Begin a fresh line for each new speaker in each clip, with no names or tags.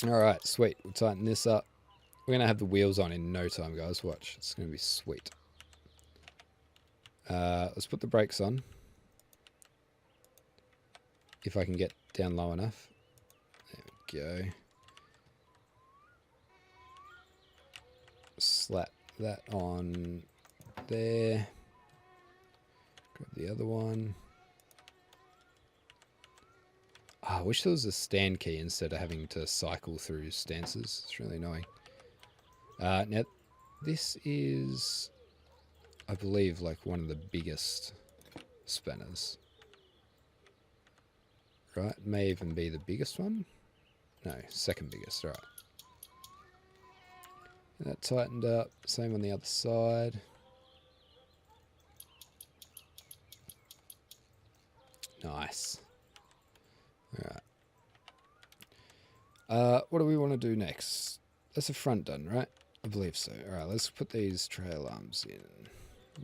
Alright, sweet. We'll tighten this up. We're going to have the wheels on in no time, guys. Watch. It's going to be sweet. Let's put the brakes on. If I can get down low enough. There we go. Slap that on there. Grab the other one. Oh, I wish there was a stand key instead of having to cycle through stances. It's really annoying. Now, this is, I believe, like one of the biggest spinners. Right? May even be the biggest one. No, second biggest. Right. That tightened up. Same on the other side. Nice. Alright. What do we want to do next? That's the front done, right? I believe so. Alright, let's put these trail arms in.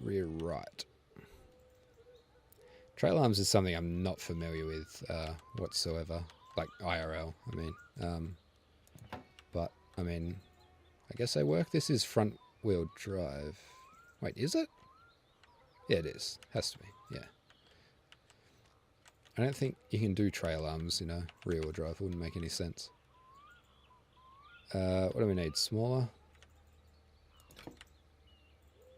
Rear right. Trail arms is something I'm not familiar with whatsoever. Like IRL, I mean. But, I mean, I guess they work. This is front wheel drive. Wait, is it? Yeah, it is. Has to be, yeah. I don't think you can do trail arms in a rear wheel drive. It wouldn't make any sense. What do we need? Smaller?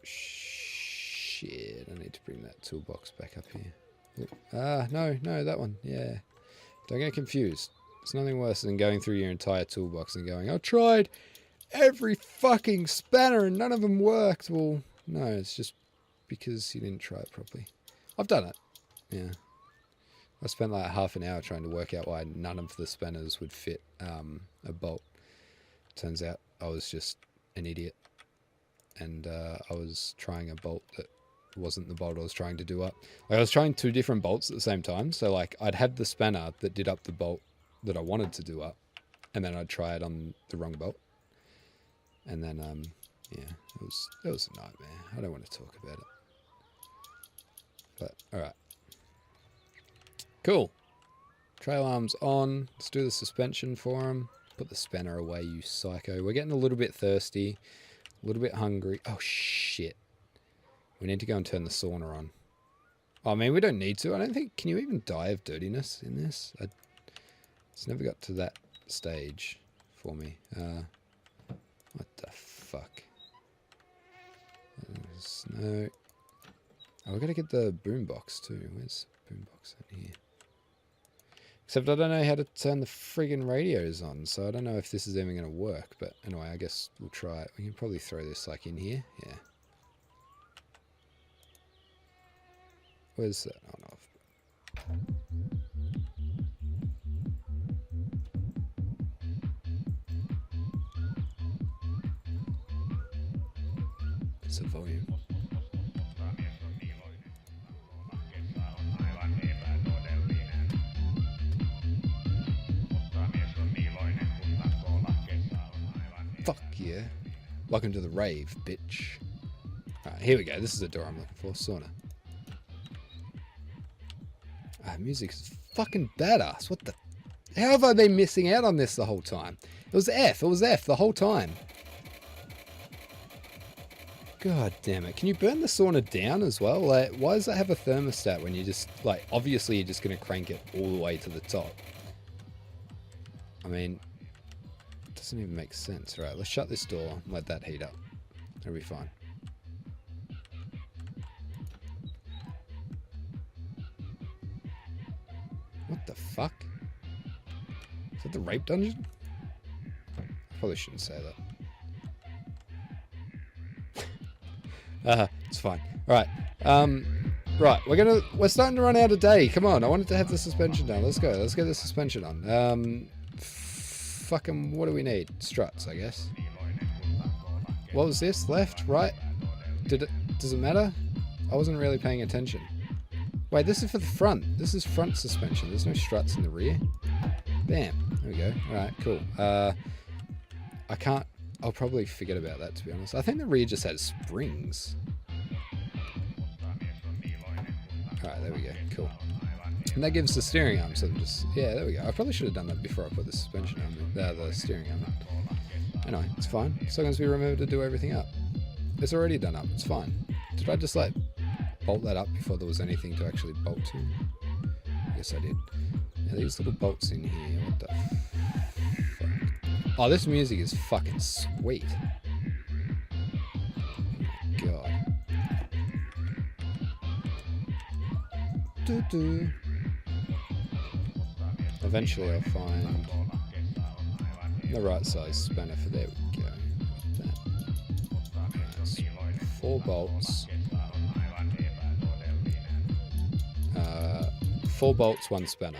Shit, I need to bring that toolbox back up here. No, that one. Yeah. Don't get confused. It's nothing worse than going through your entire toolbox and going, I tried every fucking spanner and none of them worked. Well, no, it's just because you didn't try it properly. I've done it. Yeah. I spent like half an hour trying to work out why none of the spanners would fit a bolt. Turns out I was just an idiot. And I was trying a bolt that wasn't the bolt I was trying to do up. Like I was trying two different bolts at the same time. So like I'd have the spanner that did up the bolt that I wanted to do up. And then I'd try it on the wrong bolt. And then, yeah, it was a nightmare. I don't want to talk about it. But, alright. Cool. Trail arms on. Let's do the suspension for them. Put the spanner away, you psycho. We're getting a little bit thirsty. A little bit hungry. Oh, shit. We need to go and turn the sauna on. Oh, I mean, we don't need to. I don't think... Can you even die of dirtiness in this? It's never got to that stage for me. What the fuck? No. Oh, we've got to get the boombox too. Where's the boombox in here? Except I don't know how to turn the friggin' radios on, so I don't know if this is even going to work. But anyway, I guess we'll try it. We can probably throw this like in here. Yeah. Where's that on off? It's the volume. Fuck yeah. Welcome to the rave, bitch. Alright, here we go. This is the door I'm looking for. Sauna. Music is fucking badass. What the... How have I been missing out on this the whole time? It was F. It was F the whole time. God damn it. Can you burn the sauna down as well? Like, why does that have a thermostat when you just... Like, obviously you're just going to crank it all the way to the top. I mean... It doesn't even make sense. Right, let's shut this door and let that heat up. It'll be fine. What the fuck? Is that the rape dungeon? I probably shouldn't say that. It's fine. Alright. Right, we're starting to run out of day. Come on, I wanted to have the suspension done. Let's go. Let's get the suspension on. Fucking, what do we need? Struts, I guess. What was this? Left? Right? Does it matter? I wasn't really paying attention. Wait, this is for the front. This is front suspension. There's no struts in the rear. Bam. There we go. Alright, cool. I can't... I'll probably forget about that, to be honest. I think the rear just has springs. Alright, there we go. Cool. And that gives the steering arm sort of just... Yeah, there we go. I probably should have done that before I put the suspension arm in. The steering arm in. Anyway, it's fine. As long as we remember to do everything up. It's already done up. It's fine. Did I just, like, bolt that up before there was anything to actually bolt to? Yes, I did. Now, these little bolts in here. What the fuck? Oh, this music is fucking sweet. Oh, God. Doo-doo. Eventually I'll find the right size spanner for there we go. That's 4 bolts. 4 bolts, 1 spanner.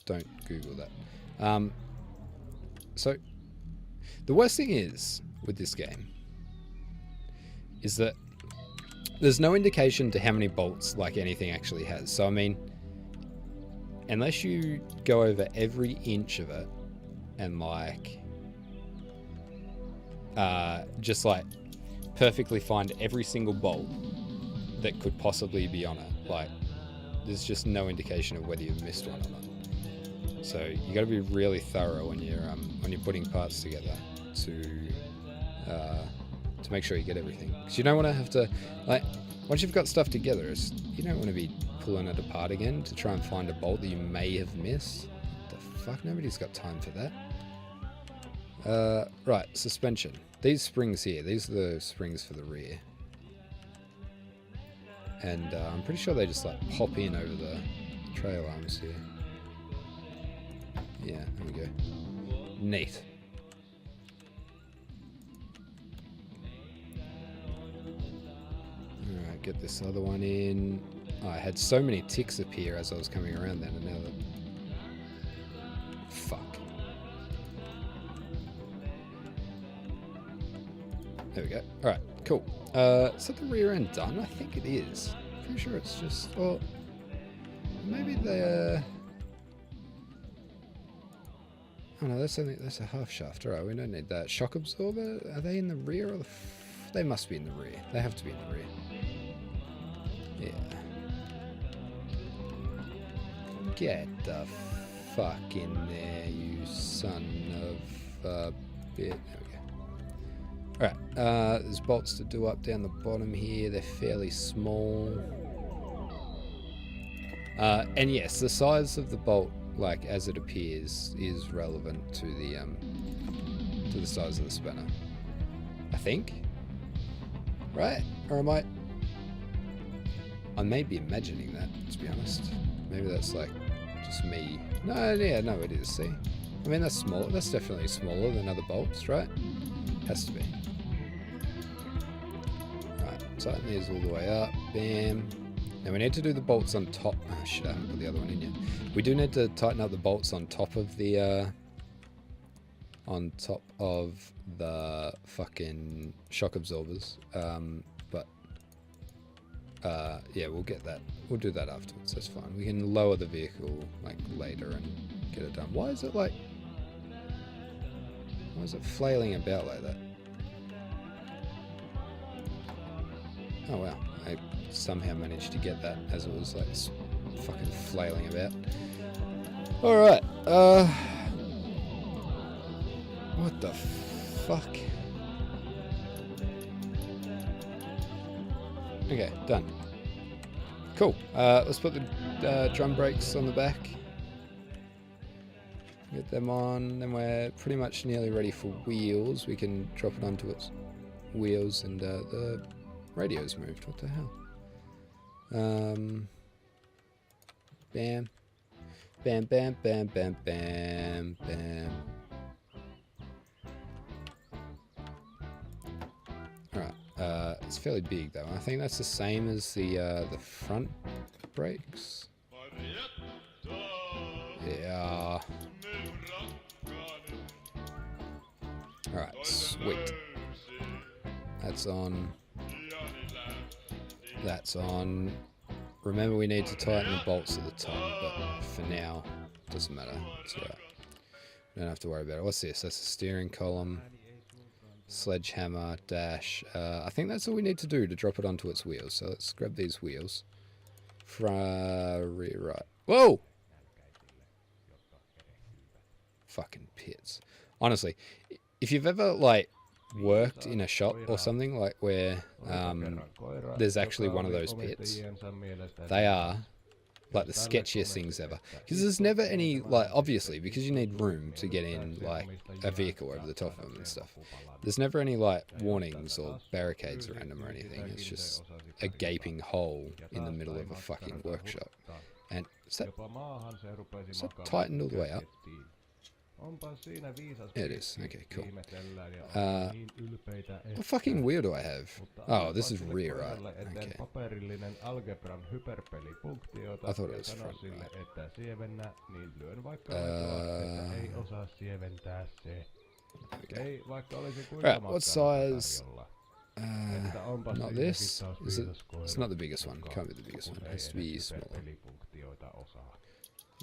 Don't Google that. So the worst thing is with this game is that there's no indication to how many bolts like anything actually has. So I mean, unless you go over every inch of it and like just like perfectly find every single bolt that could possibly be on it, like there's just no indication of whether you've missed one or not. So you got to be really thorough when you're putting parts together to make sure you get everything, because you don't want to have to, like, once you've got stuff together, you don't want to be pulling it apart again to try and find a bolt that you may have missed. What the fuck? Nobody's got time for that. Right, suspension. These springs here, these are the springs for the rear. And I'm pretty sure they just like pop in over the trail arms here. Yeah, there we go. Neat. Alright, get this other one in. Oh, I had so many ticks appear as I was coming around then, and now that... Fuck. There we go. Alright, cool. Is that the rear end done? I think it is. Pretty sure it's just... Well, maybe the... Oh no, that's a half shaft. Alright, we don't need that. Shock absorber? Are they in the rear or the... They must be in the rear. They have to be in the rear. Yeah. Get the fuck in there, you son of a bit. There we go. Alright, there's bolts to do up down the bottom here. They're fairly small. And yes, the size of the bolt, like as it appears, is relevant to the size of the spanner. I think. Right? Or am I may be imagining that, to be honest. Maybe that's like just me. No, yeah, no, it is. See, I mean that's small. That's definitely smaller than other bolts, right? Has to be. Right, tighten these all the way up. Bam. Now we need to do the bolts on top. Oh shit, I haven't put the other one in yet. We do need to tighten up the bolts on top of the fucking shock absorbers. Yeah, we'll get that. We'll do that afterwards. That's fine. We can lower the vehicle like later and get it done. Why is it flailing about like that? Oh wow, I somehow managed to get that as it was like fucking flailing about. Alright, what the fuck? Okay, done. Cool. Let's put the drum brakes on the back. Get them on, then we're pretty much nearly ready for wheels. We can drop it onto its wheels, and the radio's moved. What the hell? Bam. Bam, bam, bam, bam, bam, bam. Alright, it's fairly big though. I think that's the same as the front brakes. Yeah. Alright, sweet. That's on. That's on. Remember, we need to tighten the bolts at the top, but for now, it doesn't matter. It's alright. We don't have to worry about it. What's this? That's a steering column. Sledgehammer, dash. I think that's all we need to do to drop it onto its wheels. So let's grab these wheels. Rear right. Whoa! Fucking pits. Honestly, if you've ever like worked in a shop or something like where there's actually one of those pits, they are like the sketchiest things ever. Because there's never any, like, obviously, because you need room to get in like a vehicle over the top of them and stuff. There's never any like warnings or barricades around them or anything. It's just a gaping hole in the middle of a fucking workshop. And is that tightened all the way up? It is. Okay, cool. What fucking wheel do I have? Oh, this is rear, right? Okay. I thought it was front, okay. Right, what size? Not this. Is it? It's not the biggest one. Can't be the biggest one. It has to be smaller.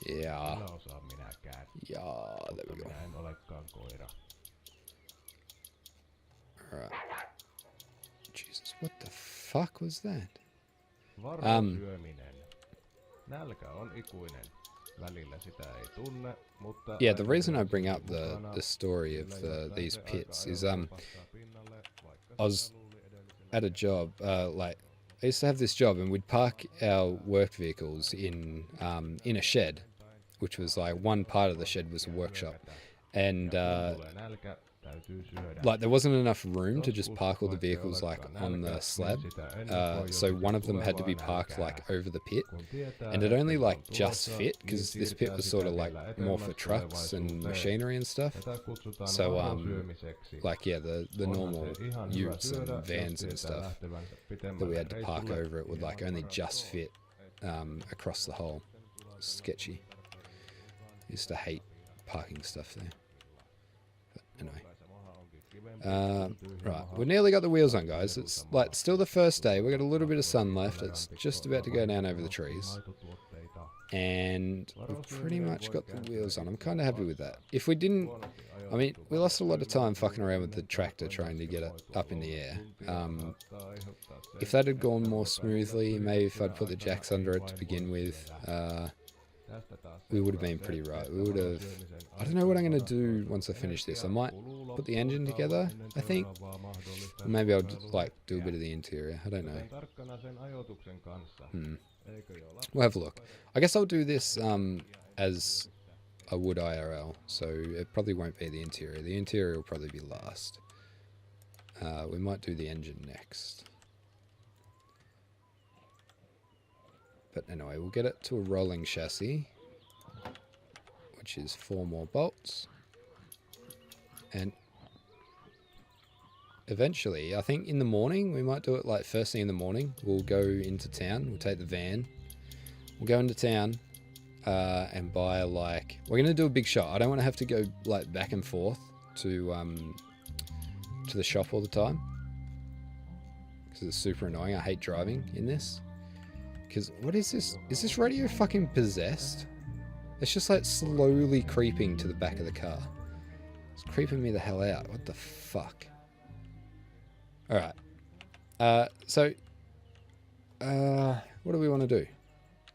Yeah. Yeah, there we go. Alright. Jesus, what the fuck was that? Yeah, the reason I bring up the story of these pits is I was at a job, like I used to have this job and we'd park our work vehicles in a shed, which was like one part of the shed was a workshop, and like there wasn't enough room to just park all the vehicles like on the slab, so one of them had to be parked like over the pit, and it only like just fit because this pit was sort of like more for trucks and machinery and stuff. So like yeah, the normal utes and vans and stuff that we had to park over it would like only just fit across the whole. Sketchy. Used to hate parking stuff there. But anyway. Right, we've nearly got the wheels on, guys. It's like still the first day. We've got a little bit of sun left. It's just about to go down over the trees. And we've pretty much got the wheels on. I'm kind of happy with that. If we didn't... I mean, we lost a lot of time fucking around with the tractor trying to get it up in the air. If that had gone more smoothly, maybe if I'd put the jacks under it to begin with, we would have been pretty right. We would have... I don't know what I'm going to do once I finish this. I might put the engine together, I think. Or maybe I'll just, like do a bit of the interior. I don't know. We'll have a look. I guess I'll do this as I would IRL, so it probably won't be the interior. The interior will probably be last. We might do the engine next. But anyway, we'll get it to a rolling chassis, which is 4 more bolts. And eventually, I think in the morning, we might do it like first thing in the morning. We'll go into town, we'll take the van, we'll go into town and buy like, we're going to do a big shot. I don't want to have to go like back and forth to the shop all the time, because it's super annoying. I hate driving in this. Because, what is this? Is this radio fucking possessed? It's just like slowly creeping to the back of the car. It's creeping me the hell out. What the fuck? Alright. So, what do we want to do?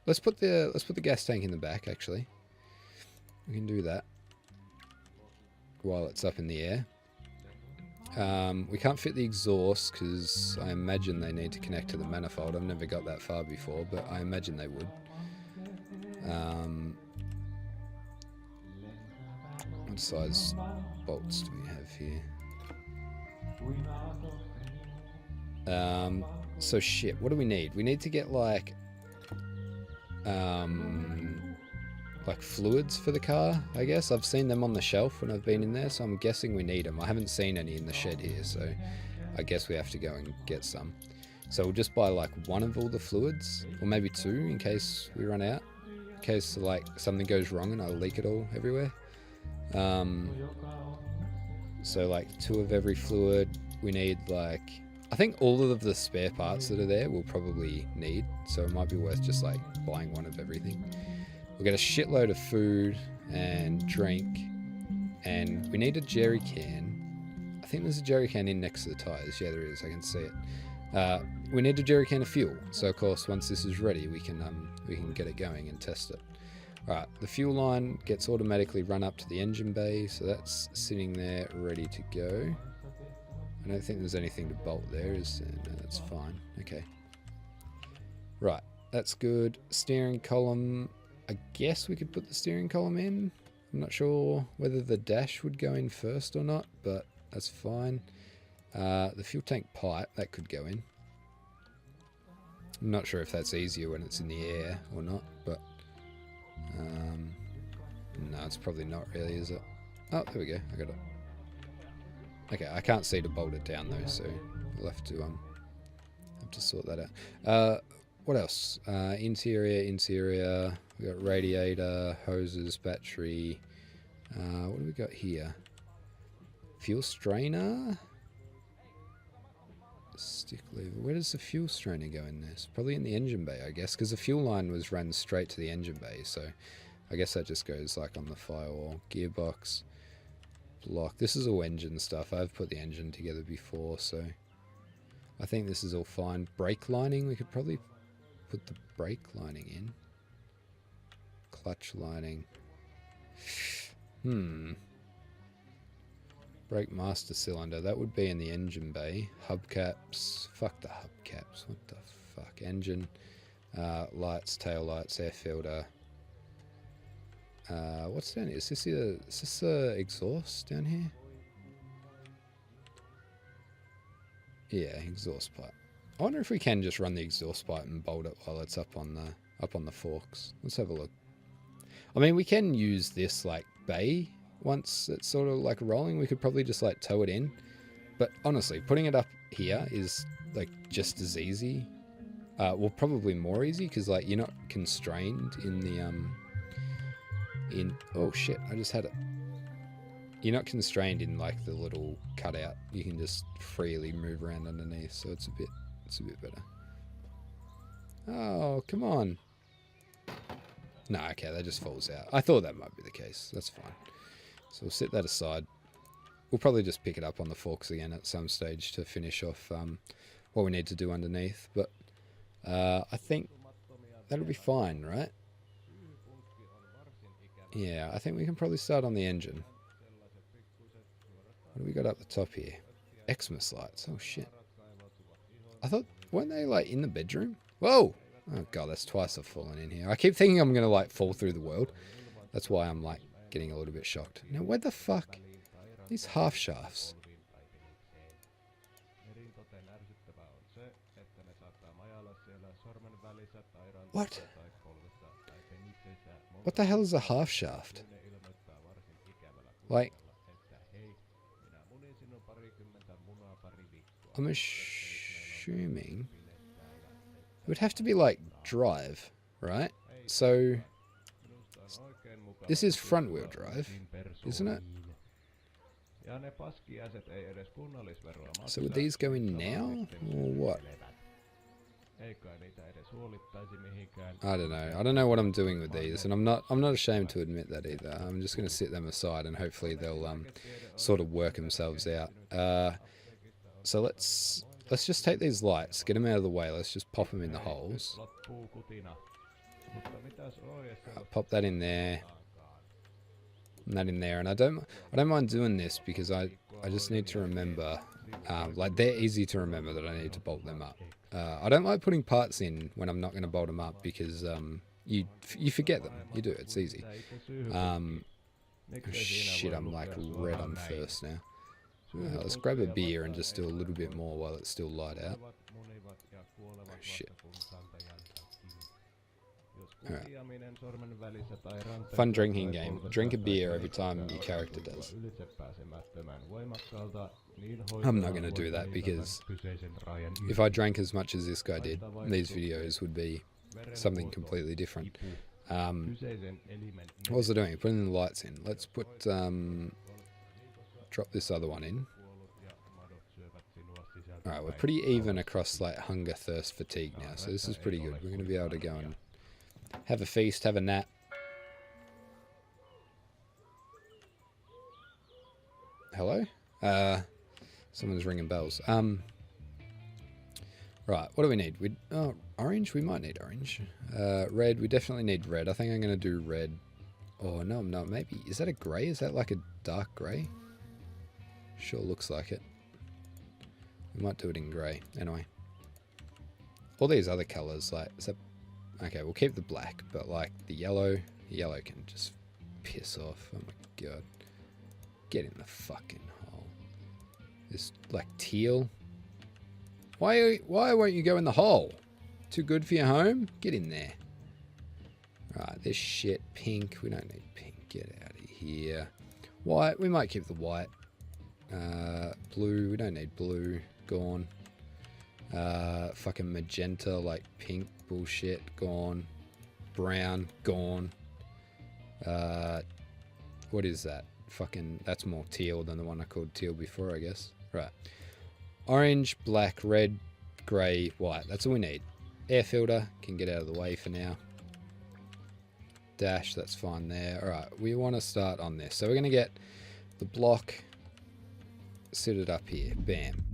Let's put the gas tank in the back, actually. We can do that while it's up in the air. We can't fit the exhaust because I imagine they need to connect to the manifold. I've never got that far before, but I imagine they would. What size bolts do we have here? So shit, what do we need? We need to get like fluids for the car, I guess. I've seen them on the shelf when I've been in there, so I'm guessing we need them. I haven't seen any in the shed here, so I guess we have to go and get some. So we'll just buy like 1 of all the fluids, or maybe 2 in case we run out, in case like something goes wrong and I leak it all everywhere. So like 2 of every fluid. We need like, I think all of the spare parts that are there we'll probably need, so it might be worth just like buying 1 of everything. We'll get a shitload of food and drink, and we need a jerry can. I think there's a jerry can in next to the tyres. Yeah, there is. I can see it. We need a jerrycan of fuel. So of course, once this is ready, we can get it going and test it. All right, the fuel line gets automatically run up to the engine bay, so that's sitting there ready to go. I don't think there's anything to bolt there, no, that's fine. Okay. Right, that's good. Steering column, I guess we could put the steering column in. I'm not sure whether the dash would go in first or not, but that's fine. The fuel tank pipe, that could go in. I'm not sure if that's easier when it's in the air or not, but no, it's probably not really, is it? Oh, there we go. I got it. Okay, I can't see to bolt it down though, so we'll have to sort that out. What else? Interior. We got radiator, hoses, battery. What do we got here? Fuel strainer. Stick lever. Where does the fuel strainer go in this? Probably in the engine bay, I guess, because the fuel line was run straight to the engine bay, so I guess that just goes like on the firewall. Gearbox, block. This is all engine stuff. I've put the engine together before, so I think this is all fine. Brake lining, we could probably put the brake lining in. Clutch lining. Brake master cylinder, that would be in the engine bay. Hubcaps, fuck the hubcaps, what the fuck. Engine, lights, tail lights, air filter. What's down here? Is this the exhaust down here? Yeah, exhaust pipe. I wonder if we can just run the exhaust pipe and bolt it while it's up on the forks. Let's have a look. I mean, we can use this like bay. Once it's sort of like rolling, we could probably just like tow it in. But honestly, putting it up here is like just as easy. Well, probably more easy because like you're not constrained in the oh shit, I just had it. You're not constrained in like the little cutout. You can just freely move around underneath, so it's a bit better. Oh, come on. No, okay, that just falls out. I thought that might be the case. That's fine. So we'll set that aside. We'll probably just pick it up on the forks again at some stage to finish off what we need to do underneath. But I think that'll be fine, right? Yeah, I think we can probably start on the engine. What do we got up the top here? Xmas lights. Oh, shit. I thought, weren't they, like, in the bedroom? Whoa! Oh, God, that's twice I've fallen in here. I keep thinking I'm going to, like, fall through the world. That's why I'm, like, getting a little bit shocked. Now, where the fuck? These half shafts. What? What the hell is a half shaft? Like, I'm assuming it would have to be like drive, right? So this is front wheel drive, isn't it? So would these go in now or what? I don't know. I don't know what I'm doing with these, and I'm not ashamed to admit that either. I'm just going to sit them aside, and hopefully they'll sort of work themselves out. So let's just take these lights, get them out of the way. Let's just pop them in the holes. Pop that in there, and that in there. And I don't mind doing this because I just need to remember, like they're easy to remember that I need to bolt them up. I don't like putting parts in when I'm not going to bolt them up because you forget them. You do. It's easy. Oh shit, I'm like red on thirst now. Let's grab a beer and just do a little bit more while it's still light out. Oh shit. Alright. Fun drinking game. Drink a beer every time your character does. I'm not going to do that because if I drank as much as this guy did, these videos would be something completely different. What was I doing? Putting the lights in. Let's put... drop this other one in. Alright, we're pretty even across like hunger, thirst, fatigue now, so this is pretty good. We're going to be able to go and have a feast, have a nap. Hello? Someone's ringing bells. Right, what do we need? Oh, orange? We might need orange. Red, we definitely need red. I think I'm going to do red. Oh, no, I'm not. Maybe. Is that a grey? Is that like a dark grey? Sure looks like it. We might do it in grey. Anyway. All these other colours, like... Is that... Okay, we'll keep the black, but like the yellow can just piss off. Oh my god. Get in the fucking hole. This, like, teal... Why won't you go in the hole? Too good for your home? Get in there. Right, this shit. Pink. We don't need pink. Get out of here. White. We might keep the white. Blue. We don't need blue. Gone. Fucking magenta, like pink bullshit. Gone. Brown. Gone. What is that? Fucking... That's more teal than the one I called teal before, I guess. Right. Orange, black, red, grey, white. That's all we need. Air filter can get out of the way for now. Dash, that's fine there. Alright, we want to start on this. So we're going to get the block, sit it up here. Bam.